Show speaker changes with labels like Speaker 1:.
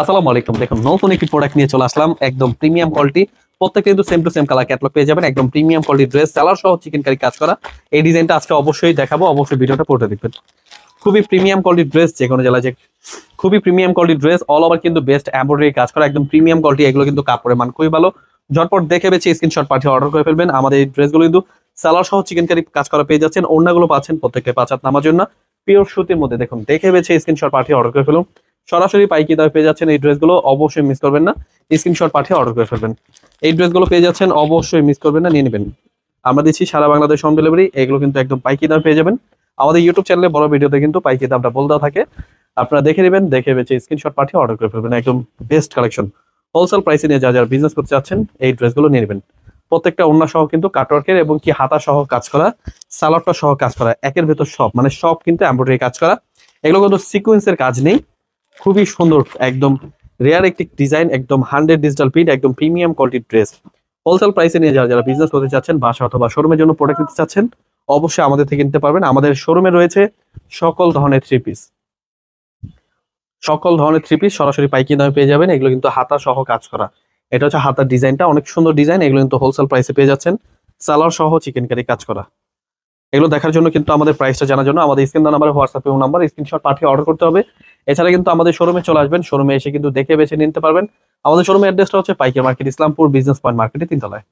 Speaker 1: আসসালামু আলাইকুম। দেখুন নতুন একটি প্রোডাক্ট নিয়ে চলে আসলাম, একদম প্রিমিয়াম কোয়ালিটি। প্রত্যেকটা কিন্তু same to same colour catalogue পেয়ে যাবেন। একদম প্রিমিয়াম কোয়ালিটি ড্রেস, সেলার সহ চিকেন কারি কাজ করা। এই ডিজাইনটা আজকে অবশ্যই দেখাবো, অবশ্যই ভিডিওটা পড়তে দেখবেন। খুবই প্রিমিয়াম কোয়ালিটি ড্রেস, যে কোনো জেলায় যে খুবই premium quality dress, all over কিন্তু বেস্ট এমব্রয়ডারি কাজ করা, একদম প্রিমিয়াম কোয়ালিটি। এগুলো কিন্তু কাপড়ের মান খুবই ভালো। ঝটপট দেখে বেছে স্ক্রিনশট পাঠিয়ে অর্ডার করে ফেলবেন। আমাদের এই ড্রেসগুলো কিন্তু সেলার সহ চিকেন কারি কাজ করা পেয়ে যাচ্ছেন। ওড়নাগুলো পাচ্ছেন প্রত্যেকটা 5 হাত নামার জন্য পিওর সুতির মধ্যে। দেখুন দেখে বেছে স্ক্রিনশট পাঠিয়ে অর্ডার করে ফেলুন। সরাসরি পাইকারি দামে পেয়ে যাচ্ছেন এই ড্রেসগুলো, অবশ্যই মিস করবেন না। স্ক্রিনশট পাঠিয়ে অর্ডার করে ফেলবেন। এই ড্রেসগুলো পেয়ে যাচ্ছেন, অবশ্যই মিস করবেন না, নিয়ে নেবেন। আমরা দিচ্ছি সারা বাংলাদেশ হোম ডেলিভারি। এগুলো কিন্তু একদম পাইকারি দামে পেয়ে যাবেন। আমাদের ইউটিউব চ্যানেলে বড় ভিডিওতে কিন্তু পাইকারি দামটা বলে দেওয়া থাকে। আপনারা দেখে নেবেন, দেখে বেছে স্ক্রিনশট পাঠিয়ে অর্ডার করে ফেলবেন। একদম বেস্ট কালেকশন। হোলসেল প্রাইসে নিয়ে যারা বিজনেস করতে চাচ্ছেন এই ড্রেসগুলো নিয়ে নেবেন। প্রত্যেকটা ওড়না সহ কিন্তু কাটওয়ার্কের এবং কি হাতা সহ কাজ করা, সালোয়ারটা সহ কাজ করা, একের ভেতর সব মানে সব কিন্তু এমব্রয়ডারি কাজ করা। এগুলো কিন্তু সিকোয়েন্সের কাজ নেই। খুবই সুন্দর, একদম রেয়ার একটি ডিজাইন, একদম 100 ডিজিটাল প্রিন্ট, একদম প্রিমিয়াম কোয়ালিটির ড্রেস। হোলসেল প্রাইসে নিয়ে যারা বিজনেস করতে চাচ্ছেন, বাসা অথবা শোরুমের জন্য প্রোডাক্ট নিতে চাচ্ছেন, অবশ্যই আমাদের থেকে নিতে পারবেন। আমাদের শোরুমে রয়েছে সকল ধরনের থ্রি পিস, সকল ধরনের থ্রি পিস সরাসরি পাইকারি দামে পেয়ে যাবেন। এগুলো কিন্তু হাতা সহ কাজ করা। এটা হচ্ছে হাতার ডিজাইনটা, অনেক সুন্দর ডিজাইন। এগুলো কিন্তু হোলসেল প্রাইসে পেয়ে যাচ্ছেন, সালোয়ার সহ চিকেন কারি কাজ করা। এগুলো দেখার জন্য কিন্তু আমাদের প্রাইসটা জানার জন্য আমাদের স্ক্রিন নাম্বার, হোয়াটসঅ্যাপ এবং নাম্বার স্ক্রিনশট পাঠিয়ে অর্ডার করতে হবে। এছাড়া কিন্তু আমাদের শোরুমে চলে আসবেন, শোরুমে এসে কিন্তু দেখে বেছে নিতে পারবেন। আমাদের শোরুমের অ্যাড্রেসটা হচ্ছে পাইকারি মার্কেট, ইসলামপুর বিজনেস পয়েন্ট মার্কেটে 3 তলায়।